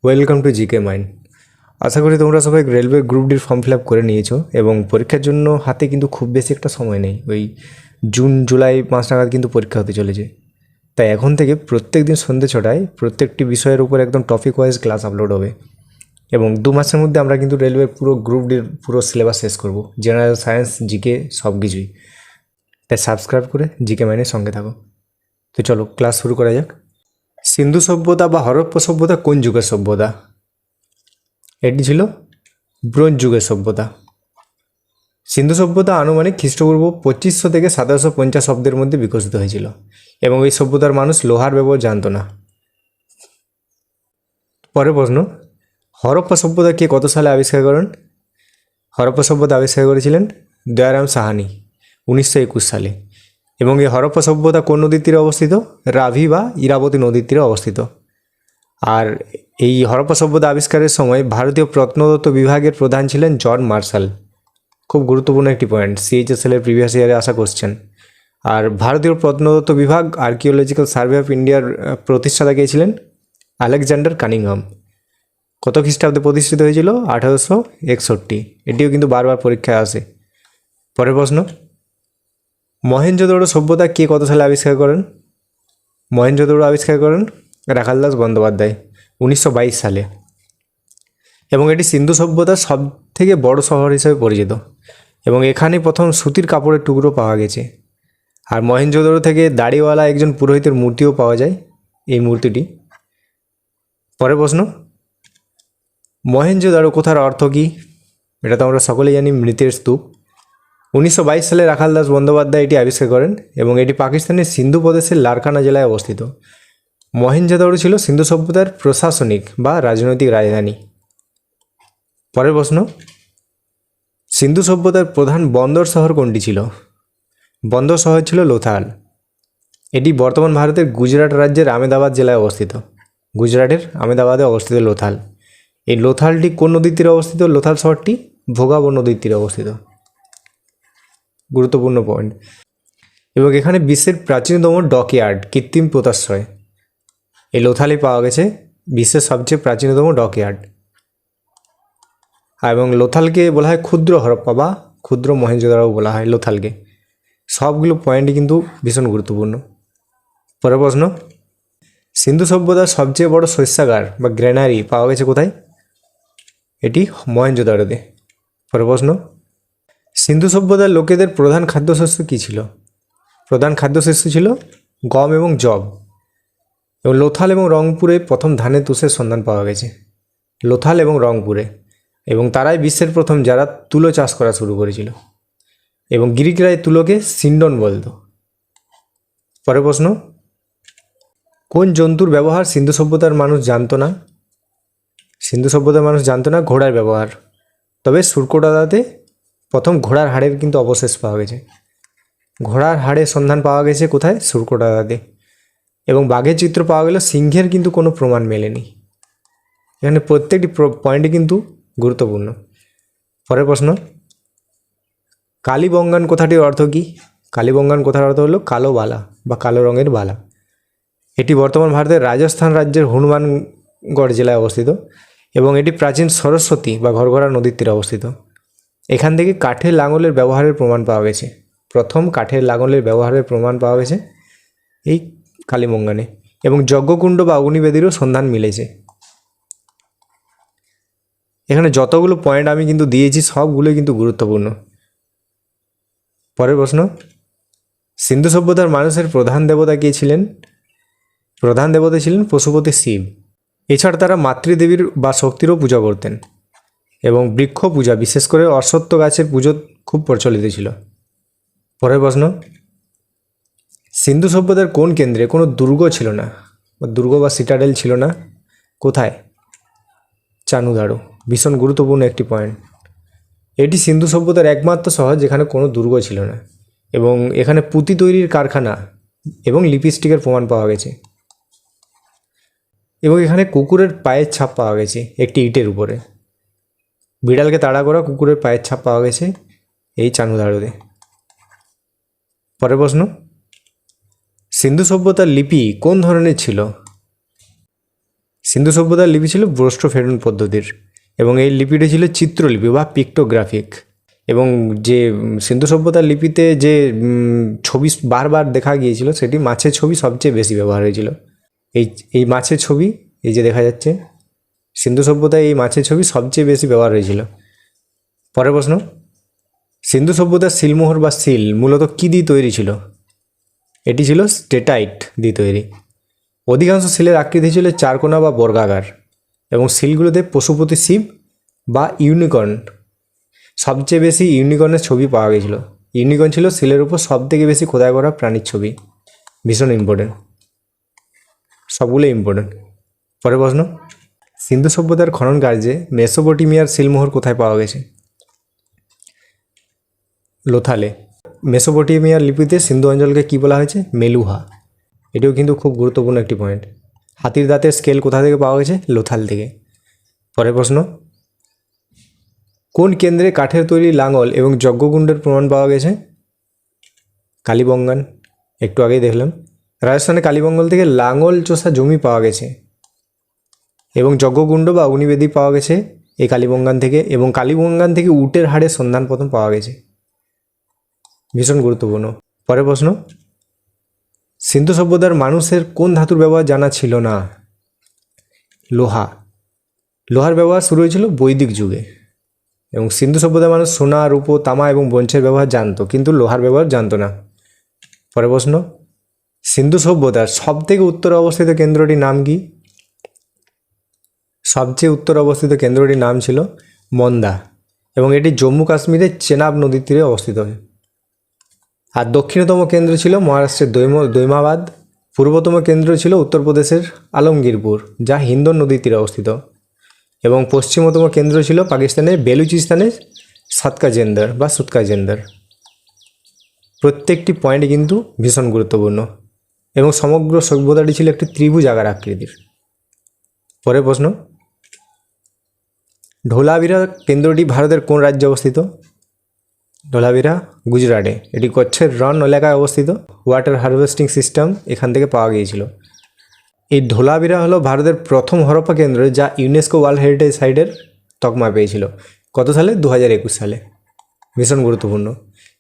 Welcome to GK mind. আশা করি তোমরা সবাই রেলওয়ে গ্রুপ ডির ফর্ম ফিল আপ করে নিয়েছো এবং পরীক্ষার জন্য হাতে কিন্তু খুব বেশি একটা সময় নেই। ওই জুন জুলাই মাস নাগাদ কিন্তু পরীক্ষা হতে চলেছে। তাই এখন থেকে প্রত্যেক দিন সন্ধ্যে 6টায় প্রত্যেকটি বিষয়ের উপর একদম টপিক ওয়াইজ ক্লাস আপলোড হবে এবং 2 মাসের মধ্যে আমরা কিন্তু রেলওয়ের পুরো গ্রুপ ডির পুরো সিলেবাস শেষ করব, জেনারেল সায়েন্স, জিকে সব কিছুই। তাই সাবস্ক্রাইব করে জিকে মাইন্ডের সঙ্গে থাকো। তো চলো ক্লাস শুরু করা যাক। সিন্ধু সভ্যতা বা হরপ্পা সভ্যতা কোন যুগের সভ্যতা? এটি ছিল ব্রোঞ্জ যুগের সভ্যতা। সিন্ধু সভ্যতা আনুমানিক খ্রিস্টপূর্ব 2500 থেকে 1750 অব্দের মধ্যে বিকশিত হয়েছিল এবং এই সভ্যতার মানুষ লোহার ব্যবহার জানতো না। পরের প্রশ্ন, হরপ্পা সভ্যতা কে কত সালে আবিষ্কার করেন? হরপ্পা সভ্যতা আবিষ্কার করেছিলেন দয়ারাম সাহানি 1921 সালে এবং এই হরপ্পা সভ্যতা কোন নদীর তীরে অবস্থিত? রাভি বা ইরাবতী নদীর তীরে অবস্থিত। আর এই হরপ্পা সভ্যতা আবিষ্কারের সময় ভারতীয় প্রত্নতত্ত্ব বিভাগের প্রধান ছিলেন জন মার্শাল। খুব গুরুত্বপূর্ণ একটি পয়েন্ট, সিএইচএসএল এর প্রিভিয়াস ইয়ারে আসা কোশ্চেন। আর ভারতীয় প্রত্নতত্ত্ব বিভাগ আর্কিওলজিক্যাল সার্ভে অফ ইন্ডিয়ার প্রতিষ্ঠাতা কে ছিলেন? Alexander Cunningham. কত খ্রিস্টাব্দে প্রতিষ্ঠিত হয়েছিল? 1861। এটিও কিন্তু বারবার পরীক্ষায় আসে। পরের প্রশ্ন, মহেঞ্জোদড়ো সভ্যতা কে কত সালে আবিষ্কার করেন? মহেঞ্জোদড়ো আবিষ্কার করেন রাখালদাস বন্দ্যোপাধ্যায় 1922 সালে এবং এটি সিন্ধু সভ্যতার সব থেকে বড় শহর হিসেবে পরিচিত এবং এখানে প্রথম সুতির কাপড়ের টুকরো পাওয়া গেছে। আর মহেঞ্জোদড়ো থেকে দাড়িওয়ালা একজন পুরোহিতের মূর্তিও পাওয়া যায়, এই মূর্তিটি। পরের প্রশ্ন, মহেঞ্জোদড়ো কোথার অর্থ কী? এটা তো আমরা সকলেই জানি, মৃতের স্তূপ। 1922 সালে রাখালদাস বন্দ্যোপাধ্যায় এটি আবিষ্কার করেন এবং এটি পাকিস্তানের সিন্ধু প্রদেশের লারকানা জেলায় অবস্থিত। মহেঞ্জোদড়ো ছিল সিন্ধু সভ্যতার প্রশাসনিক বা রাজনৈতিক রাজধানী। পরের প্রশ্ন, সিন্ধু সভ্যতার প্রধান বন্দর শহর কোনটি ছিল? বন্দর শহর ছিল লোথাল। এটি বর্তমান ভারতের গুজরাট রাজ্যের আমেদাবাদ জেলায় অবস্থিত। গুজরাটের আমেদাবাদে অবস্থিত লোথাল। এই লোথালটি কোন নদীর তীরে অবস্থিত? লোথাল শহরটি ভোগাবো নদীর তীরে অবস্থিত। গুরুত্বপূর্ণ পয়েন্ট। এবং এখানে বিশ্বের প্রাচীনতম ডকইয়ার্ড, কৃত্রিম পোতাশ্রয়, এই লোথালে পাওয়া গেছে বিশ্বের সবচেয়ে প্রাচীনতম ডকইয়ার্ড। এবং লোথালকে বলা হয় ক্ষুদ্র হরপ্পা বা ক্ষুদ্র মহেঞ্জোদড়ো বলা হয় লোথালকে। সবগুলো পয়েন্টই কিন্তু ভীষণ গুরুত্বপূর্ণ। পরের প্রশ্ন, সিন্ধু সভ্যতার সবচেয়ে বড় শস্যাগার বা গ্র্যানারি পাওয়া গেছে কোথায়? এটি মহেঞ্জোদড়োতে। পরের প্রশ্ন, সিন্ধু সভ্যতার লোকেদের প্রধান খাদ্যশস্য কী ছিল? প্রধান খাদ্যশস্য ছিল গম এবং যব। এবং লোথাল এবং রংপুরে প্রথম ধানের তুষের সন্ধান পাওয়া গেছে, লোথাল এবং রংপুরে। এবং তারাই বিশ্বের প্রথম যারা তুলো চাষ করা শুরু করেছিল এবং গ্রিকরা এই তুলোকে সিন্ডন বলতো। পরের প্রশ্ন, কোন জন্তুর ব্যবহার সিন্ধু সভ্যতার মানুষ জানতো না? সিন্ধু সভ্যতার মানুষ জানতো না ঘোড়ার ব্যবহার। তবে সুরকোটাদাতে প্রথম ঘোড়ার হাড়ের কিন্তু অবশেষ পাওয়া গেছে। ঘোড়ার হাড়ের সন্ধান পাওয়া গেছে কোথায়? সুরকোটাদাতে। এবং বাঘের চিত্র পাওয়া গেল, সিংহের কিন্তু কোনো প্রমাণ মেলেনি। এখানে প্রত্যেকটি পয়েন্টই কিন্তু গুরুত্বপূর্ণ। পরের প্রশ্ন, কালীবঙ্গান কথাটির অর্থ কী? কালীবঙ্গান কথার অর্থ হলো কালো বালা বা কালো রঙের বালা। এটি বর্তমান ভারতের রাজস্থান রাজ্যের হনুমানগড় জেলায় অবস্থিত এবং এটি প্রাচীন সরস্বতী বা ঘরঘরা নদীর তীরে অবস্থিত। এখান থেকে কাঠের লাঙলের ব্যবহারের প্রমাণ পাওয়া গেছে। প্রথম কাঠের লাঙলের ব্যবহারের প্রমাণ পাওয়া গেছে এই কালীবঙ্গানে এবং যজ্ঞকুণ্ড বা অগ্নিবেদীরও সন্ধান মিলেছে। এখানে যতগুলো পয়েন্ট আমি কিন্তু দিয়েছি সবগুলোই কিন্তু গুরুত্বপূর্ণ। পরের প্রশ্ন, সিন্ধু সভ্যতার মানুষের প্রধান দেবতা কে ছিলেন? প্রধান দেবতা ছিলেন পশুপতি শিব। এছাড়া তারা মাতৃদেবীর বা শক্তিরও পূজা করতেন এবং বৃক্ষ পূজা, বিশেষ করে অশ্বত্থ গাছের পুজো খুব প্রচলিত ছিল। পরের প্রশ্ন, সিন্ধু সভ্যতার কোন কেন্দ্রে কোনো দুর্গ ছিল না বা দুর্গ বা সিটাডেল ছিল না? কোথায়? চানুদারো। ভীষণ গুরুত্বপূর্ণ একটি পয়েন্ট। এটি সিন্ধু সভ্যতার একমাত্র শহর যেখানে কোনো দুর্গ ছিল না এবং এখানে পুঁতি তৈরির কারখানা এবং লিপস্টিকের প্রমাণ পাওয়া গেছে এবং এখানে কুকুরের পায়ের ছাপ পাওয়া গেছে একটি ইটের উপরে। বিড়ালকে তাড়া করা কুকুরের পায়ের ছাপ পাওয়া গেছে এই চানুদারোতে। পরের প্রশ্ন, সিন্ধু সভ্যতার লিপি কোন ধরনের ছিল? সিন্ধু সভ্যতার লিপি ছিল ব্রষ্টফেরন পদ্ধতির, এবং এই লিপিটি ছিল চিত্রলিপি বা পিক্টোগ্রাফিক। এবং যে সিন্ধু সভ্যতার লিপিতে যে ছবি বারবার দেখা গিয়েছিল, সেটি মাছের ছবি সবচেয়ে বেশি ব্যবহার হয়েছিল। এই মাছের ছবি, এই যে দেখা যাচ্ছে, সিন্ধু সভ্যতায় এই মাছের ছবি সবচেয়ে বেশি ব্যবহার হয়েছিল। পরের প্রশ্ন, সিন্ধু সভ্যতার সিলমোহর বা সিল মূলত কী দিয়ে তৈরি ছিল? এটি ছিল স্টেটাইট দিয়ে তৈরি। অধিকাংশ সিলের আকৃতি ছিল চারকোনা বা বর্গাকার, এবং সিলগুলোতে পশুপতি শিব বা ইউনিকর্ন, সবচেয়ে বেশি ইউনিকর্নের ছবি পাওয়া গেছিল। ইউনিকর্ন ছিল সিলের উপর সবথেকে বেশি খোদাই করা প্রাণীর ছবি। ভীষণ ইম্পর্টেন্ট, সবগুলো ইম্পর্টেন্ট। পরের প্রশ্ন, সিন্ধু সভ্যতার খনন কার্যে মেসোপটেমিয়ার সিলমোহর কোথায় পাওয়া গেছে? লোথালে। মেসোপটেমিয়ার লিপিতে সিন্ধু অঞ্চলকে কী বলা হয়েছে? মেলুহা। এটিও কিন্তু খুব গুরুত্বপূর্ণ একটি পয়েন্ট। হাতির দাঁতের স্কেল কোথা থেকে পাওয়া গেছে? লোথাল থেকে। পরের প্রশ্ন, কোন কেন্দ্রে কাঠের তৈরি লাঙল এবং যজ্ঞকুণ্ডের প্রমাণ পাওয়া গেছে? কালীবঙ্গান, একটু আগেই দেখলাম। রাজস্থানে কালীবঙ্গল থেকে লাঙল চষা জমি পাওয়া গেছে, এবং যজ্ঞকুণ্ড বা অগ্নিবেদী পাওয়া গেছে এই কালীবঙ্গান থেকে, এবং কালীবঙ্গান থেকে উটের হাড়ের সন্ধান প্রথম পাওয়া গেছে। ভীষণ গুরুত্বপূর্ণ। পরের প্রশ্ন, সিন্ধু সভ্যতার মানুষের কোন ধাতুর ব্যবহার জানা ছিল না? লোহা। লোহার ব্যবহার শুরু হয়েছিল বৈদিক যুগে, এবং সিন্ধু সভ্যতার মানুষ সোনা, রূপো, তামা এবং ব্রোঞ্জের ব্যবহার জানতো, কিন্তু লোহার ব্যবহার জানতো না। পরের প্রশ্ন, সিন্ধু সভ্যতার সবথেকে উত্তরে অবস্থিত কেন্দ্রটির নাম কি? সবচেয়ে উত্তরে অবস্থিত কেন্দ্রটির নাম ছিল মন্দা, এবং এটি জম্মু কাশ্মীরের চেনাব নদীর তীরে অবস্থিত। আর দক্ষিণতম কেন্দ্র ছিল মহারাষ্ট্রের দৈমাবাদ। পূর্বতম কেন্দ্র ছিল উত্তরপ্রদেশের আলমগীরপুর, যা হিন্দন নদীর তীরে অবস্থিত, এবং পশ্চিমতম কেন্দ্র ছিল পাকিস্তানের বেলুচিস্তানের সাতকাজেন্দার বা সুতকাজেন্দার। প্রত্যেকটি পয়েন্ট কিন্তু ভীষণ গুরুত্বপূর্ণ, এবং সমগ্র সভ্যতাটি ছিল একটি ত্রিভুজ আকার আকৃতির। পরের প্রশ্ন, ঢোলাভিরা কেন্দ্রটি ভারতের কোন রাজ্যে অবস্থিত? ঢোলাভিরা গুজরাটে। এটি কচ্ছের রন এলাকায় অবস্থিত। ওয়াটার হারভেস্টিং সিস্টেম এখান থেকে পাওয়া গিয়েছিল। এই ঢোলাভিরা হলো ভারতের প্রথম হরপ্পা কেন্দ্র, যা ইউনেস্কো ওয়ার্ল্ড হেরিটেজ সাইটের তকমা পেয়েছিল। কত সালে? 2021 সালে। ভীষণ গুরুত্বপূর্ণ,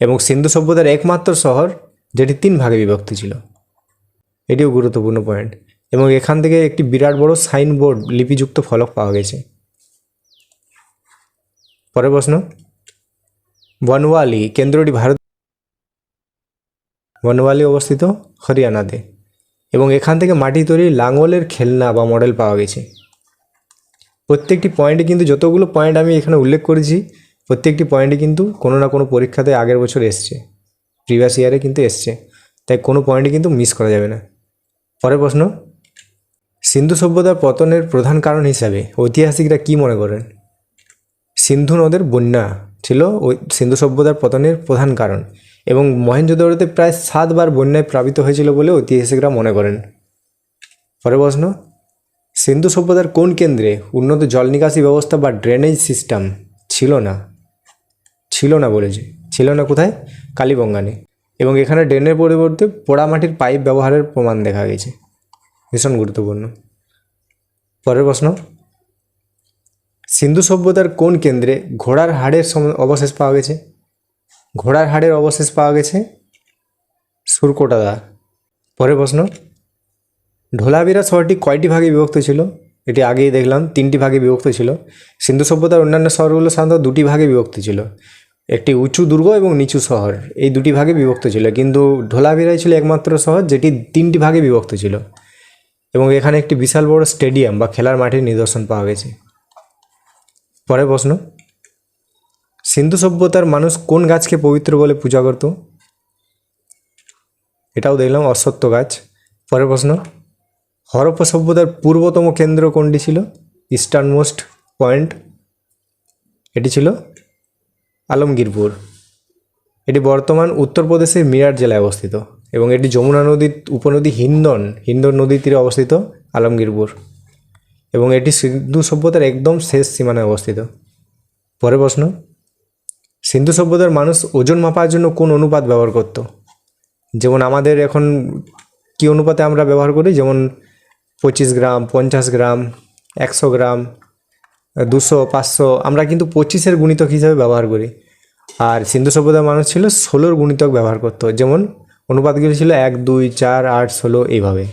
এবং সিন্ধু সভ্যতার একমাত্র শহর যেটি 3 ভাগে বিভক্ত ছিল। এটিও গুরুত্বপূর্ণ পয়েন্ট, এবং এখান থেকে একটি বিরাট বড় সাইনবোর্ড লিপিযুক্ত ফলক পাওয়া গেছে। পরের প্রশ্ন, বনওয়ালি কেন্দ্রটি বনওয়ালি অবস্থিত হরিয়ানাতে, এবং এখান থেকে মাটি তৈরি লাঙলের খেলনা বা মডেল পাওয়া গেছে। প্রত্যেকটি পয়েন্টে কিন্তু, যতগুলো পয়েন্ট আমি এখানে উল্লেখ করেছি, প্রত্যেকটি পয়েন্টে কিন্তু কোনো না কোনো পরীক্ষাতে আগের বছর এসছে, প্রিভিয়াস ইয়ারে কিন্তু এসছে, তাই কোনো পয়েন্টে কিন্তু মিস করা যাবে না। পরের প্রশ্ন, সিন্ধু সভ্যতার পতনের প্রধান কারণ হিসাবে ঐতিহাসিকরা কী মনে করেন? সিন্ধু নদের বন্যা ছিল ওই সিন্ধু সভ্যতার পতনের প্রধান কারণ, এবং মহেঞ্জোদারোতে প্রায় 7 বার বন্যায় প্লাবিত হয়েছিল বলে ঐতিহাসিকরা মনে করেন। পরের প্রশ্ন, সিন্ধু সভ্যতার কোন কেন্দ্রে উন্নত জল নিকাশি ব্যবস্থা বা ড্রেনেজ সিস্টেম ছিল না? বলেছে ছিল না। কোথায়? কালীবঙ্গানে, এবং এখানে ড্রেনের পরিবর্তে পোড়ামাটির পাইপ ব্যবহারের প্রমাণ দেখা গেছে। ভীষণ গুরুত্বপূর্ণ। পরের প্রশ্ন, সিন্ধু সভ্যতার কোন কেন্দ্রে ঘোড়ার হাড়ের অবশেষ পাওয়া গেছে? ঘোড়ার হাড়ের অবশেষ পাওয়া গেছে সুরকোটাদা। পরের প্রশ্ন, ঢোলাভিরা শহরটি কয়টি ভাগে বিভক্ত ছিল? এটি আগেই দেখলাম, 3টি ভাগে বিভক্ত ছিল। সিন্ধু সভ্যতার অন্যান্য শহরগুলো সাধারণত 2টি ভাগে বিভক্ত ছিল, একটি উঁচু দুর্গ এবং নিচু শহর, এই 2টি ভাগে বিভক্ত ছিল। কিন্তু ঢোলাভিরাই ছিল একমাত্র শহর যেটি 3টি ভাগে বিভক্ত ছিল, এবং এখানে একটি বিশাল বড় স্টেডিয়াম বা খেলার মাঠের নিদর্শন পাওয়া গেছে। পরের প্রশ্ন, সিন্ধু সভ্যতার মানুষ কোন গাছকে পবিত্র বলে পূজা করত? এটাও দেখলাম, অশ্বত্থ গাছ। পরের প্রশ্ন, হরপ্পা সভ্যতার পূর্বতম কেন্দ্র কোনটি ছিল? ইস্টার্ন মোস্ট পয়েন্ট, এটি ছিল আলমগীরপুর। এটি বর্তমান উত্তরপ্রদেশের মিরাট জেলায় অবস্থিত, এবং এটি যমুনা নদীর উপনদী হিন্দন নদীর তীরে অবস্থিত আলমগীরপুর, এবং এটি সিন্ধু সভ্যতার একদম শেষ সীমানায় অবস্থিত। পরের প্রশ্ন, সিন্ধু সভ্যতার মানুষ ওজন মাপার জন্য কোন অনুপাত ব্যবহার করত? যেমন আমাদের এখন কি অনুপাতে আমরা ব্যবহার করি, যেমন 25 গ্রাম, 50 গ্রাম, 100 গ্রাম, 200, 500 আমরা কিন্তু 25-এর গুণিতক হিসাবে ব্যবহার করি। আর সিন্ধু সভ্যতার মানুষ ছিল 16-র গুণিতক ব্যবহার করতো, যেমন অনুপাতগুলি ছিল 1, 2, 4, 8, 16 এইভাবে।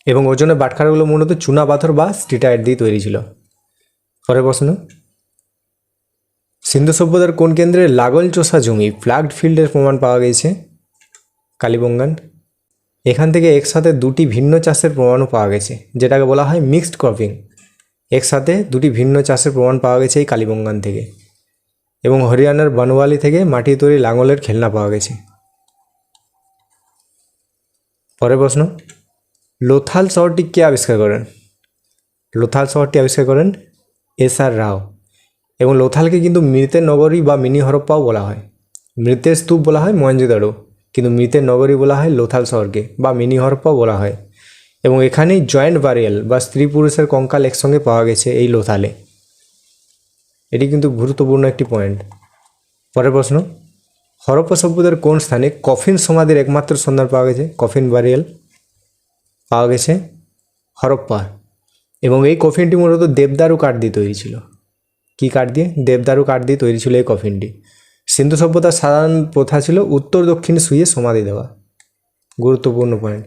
এবং ওজনের বাটখারাগুলো মূলত চুনা পাথর বা স্ট্রিটাইট দিয়ে তৈরি ছিল। পরের প্রশ্ন, সিন্ধু সভ্যতার কোন কেন্দ্রে লাগল চষা জমি ফ্ল্যাগড ফিল্ডের প্রমাণ পাওয়া গেছে? কালীবঙ্গান। এখান থেকে একসাথে দুটি ভিন্ন চাষের প্রমাণও পাওয়া গেছে, যেটাকে বলা হয় মিক্সড ক্রপিং। একসাথে দুটি ভিন্ন চাষের প্রমাণ পাওয়া গেছে এই কালীবঙ্গান থেকে। এবং হরিয়ানার বনওয়ালি থেকে মাটি তৈরি লাঙলের খেলনা পাওয়া গেছে। পরের প্রশ্ন, লোথাল শহরটি কে আবিষ্কার করেন? লোথাল শহরটি আবিষ্কার করেন SR রাও। এবং লোথালকে কিন্তু মৃতের নগরী বা মিনি হরপ্পাও বলা হয়। মৃতের স্তূপ বলা হয় মহেঞ্জোদারো, কিন্তু মৃতের নগরী বলা হয় লোথাল শহরকে, বা মিনি হরপ্পাও বলা হয়। এবং এখানেই জয়েন্ট বারিয়াল বা স্ত্রী পুরুষের কঙ্কাল একসঙ্গে পাওয়া গেছে এই লোথালে। এটি কিন্তু গুরুত্বপূর্ণ একটি পয়েন্ট। পরের প্রশ্ন, হরপ্পা সভ্যতার কোন স্থানে কফিন সমাধির একমাত্র সন্ধান পাওয়া গেছে? কফিন বারিয়াল পাওয়া গেছে হরপ্পা। এবং এই কফিনটি মূলত দেবদারু কাঠ দিয়ে তৈরি ছিল। কী কাঠ দিয়ে? দেবদারু কাঠ দিয়ে তৈরি ছিল এই কফিনটি। সিন্ধু সভ্যতার সাধারণ প্রথা ছিল উত্তর দক্ষিণ শুয়ে সমাধি দেওয়া। গুরুত্বপূর্ণ পয়েন্ট।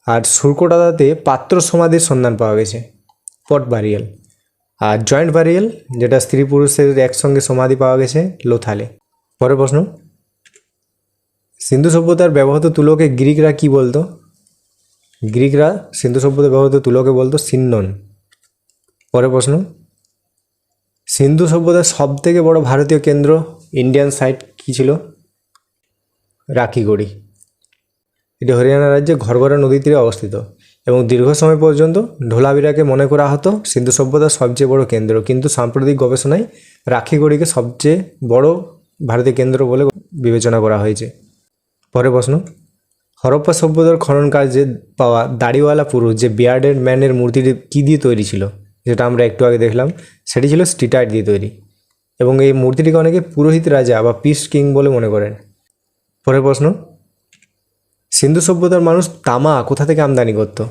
আর সুরকোটাদাতে পাত্র সমাধির সন্ধান পাওয়া গেছে, পট বারিয়াল। আর জয়েন্ট বারিয়াল, যেটা স্ত্রী পুরুষের একসঙ্গে সমাধি পাওয়া গেছে লোথালে। পরের প্রশ্ন, সিন্ধু সভ্যতার ব্যবহৃত তুলোকে গ্রিকরা কি বলতো? গ্রিকরা সিন্ধু সভ্যতায় ব্যবহৃত তুলোকে বলতো সিন্নন। পরের প্রশ্ন, সিন্ধু সভ্যতার সবথেকে বড় ভারতীয় কেন্দ্র ইন্ডিয়ান সাইট কী ছিল? রাখিগড়ি। এটি হরিয়ানা রাজ্যে ঘরঘরা নদীর তীরে অবস্থিত। এবং দীর্ঘ সময় পর্যন্ত ঢোলাবিরাকে মনে করা হতো সিন্ধু সভ্যতার সবচেয়ে বড় কেন্দ্র, কিন্তু সাম্প্রতিক গবেষণায় রাখিগড়িকে সবচেয়ে বড় ভারতীয় কেন্দ্র বলে বিবেচনা করা হয়েছে। পরের প্রশ্ন, হরপ্পা সভ্যতার খনন কার্যে পাওয়া দাড়িওয়ালা পুরুষ যে বিয়ার্ডেড ম্যানের মূর্তিটি কী দিয়ে তৈরি ছিল, যেটা আমরা একটু আগে দেখলাম, সেটি ছিল স্ট্রিটাইট দিয়ে তৈরি। এবং এই মূর্তিটিকে অনেকে পুরোহিত রাজা বা পিস কিং বলে মনে করেন। পরের প্রশ্ন, সিন্ধু সভ্যতার মানুষ তামা কোথা থেকে আমদানি করত?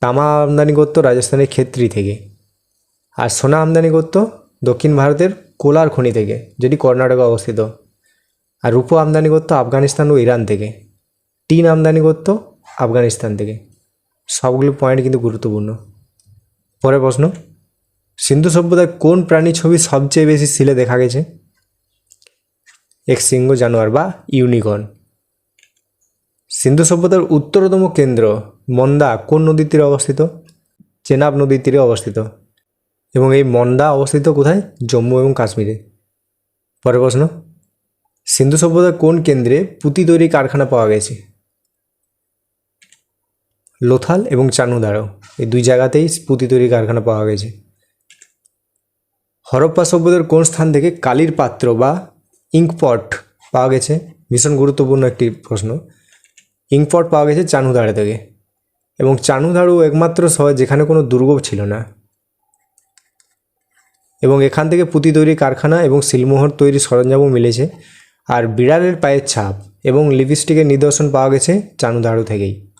তামা আমদানি করত রাজস্থানের খেত্রি থেকে। আর সোনা আমদানি করত দক্ষিণ ভারতের কোলার খনি থেকে, যেটি কর্ণাটকে অবস্থিত। আর রূপো আমদানি করত আফগানিস্তান ও ইরান থেকে। টিন আমদানি করত আফগানিস্তান থেকে। সবগুলো পয়েন্ট কিন্তু গুরুত্বপূর্ণ। পরের প্রশ্ন, সিন্ধু সভ্যতায় কোন প্রাণী ছবি সবচেয়ে বেশি সিলে দেখা গেছে? এক সিংহ জানোয়ার বা ইউনিকর্ন। সিন্ধু সভ্যতার উত্তরতম কেন্দ্র মন্দা কোন নদীর তীরে অবস্থিত? চেনাব নদীর তীরে অবস্থিত। এবং এই মন্দা অবস্থিত কোথায়? জম্মু এবং কাশ্মীরে। পরের প্রশ্ন, সিন্ধু সভ্যতার কোন কেন্দ্রে পুঁতি তৈরি কারখানা পাওয়া গেছে? লোথাল এবং চানুদারো, এই দুই জায়গাতেই পুঁতি তৈরি কারখানা পাওয়া গেছে। হরপ্পা সভ্যতার কোন স্থান থেকে কালির পাত্র বা ইঙ্কপট পাওয়া গেছে? ভীষণ গুরুত্বপূর্ণ একটি প্রশ্ন। ইঙ্কপট পাওয়া গেছে চানুদাড়ো থেকে। এবং চানুদাড়ো একমাত্র শহর যেখানে কোনো দুর্গ ছিল না। এবং এখান থেকে পুঁতি তৈরি কারখানা এবং সিলমোহর তৈরি সরঞ্জামও মিলেছে। আর বিড়ালের পায়ের ছাপ এবং লিপস্টিকের নিদর্শন পাওয়া গেছে চানুদাড়ো থেকেই।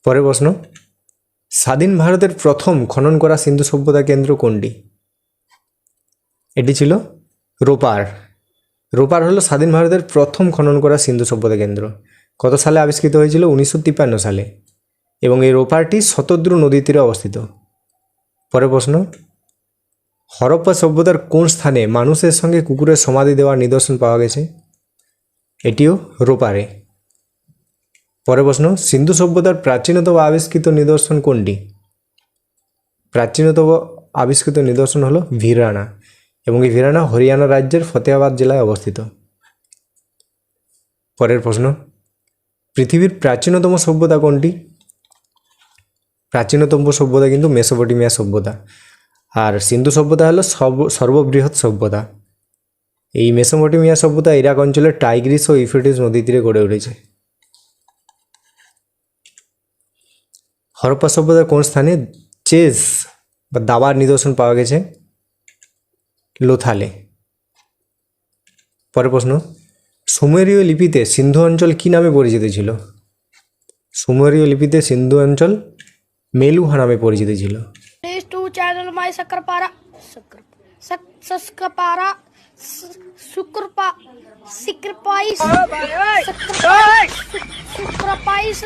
পরের প্রশ্ন, স্বাধীন ভারতের প্রথম খনন করা সিন্ধু সভ্যতা কেন্দ্র কোনটি? এটি ছিল রোপার। রোপার হলো স্বাধীন ভারতের প্রথম খনন করা সিন্ধু সভ্যতা কেন্দ্র। কত সালে আবিষ্কৃত হয়েছিল? 1953 সালে। এবং এই রোপারটি শতদ্রু নদীর তীরে অবস্থিত। পরের প্রশ্ন, হরপ্পা সভ্যতার কোন স্থানে মানুষের সঙ্গে কুকুরের সমাধি দেওয়ার নিদর্শন পাওয়া গেছে? এটিও রোপারে। পরের প্রশ্ন, সিন্ধু সভ্যতার প্রাচীনতম আবিষ্কৃত নিদর্শন কোনটি? প্রাচীনতম আবিষ্কৃত নিদর্শন হলো ভিরানা। এবং এই ভিরানা হরিয়ানা রাজ্যের ফতেহাবাদ জেলায় অবস্থিত। পরের প্রশ্ন, পৃথিবীর প্রাচীনতম সভ্যতা কোনটি? প্রাচীনতম সভ্যতা কিন্তু মেসোপটেমিয়া সভ্যতা। আর সিন্ধু সভ্যতা হলো সর্ববৃহৎ সভ্যতা। এই মেসোপটেমিয়া সভ্যতা ইরাক অঞ্চলের টাইগ্রিস ও ইউফ্রেটিস নদী তীরে গড়ে উঠেছে। হরপ্পা সভ্যতার কোন স্থানে চেস বা দাবার নিদর্শন পাওয়া গেছে? লোথালে। পরের প্রশ্ন, সুমেরীয় লিপিতে সিন্ধু অঞ্চল কী নামে পরিচিত ছিল? সুমেরীয় লিপিতে সিন্ধু অঞ্চল মেলুহা নামে পরিচিত ছিল। Please to channel my Sakrapara. Sakrapara. Sukrapa. Sacrifice. Sacrifice.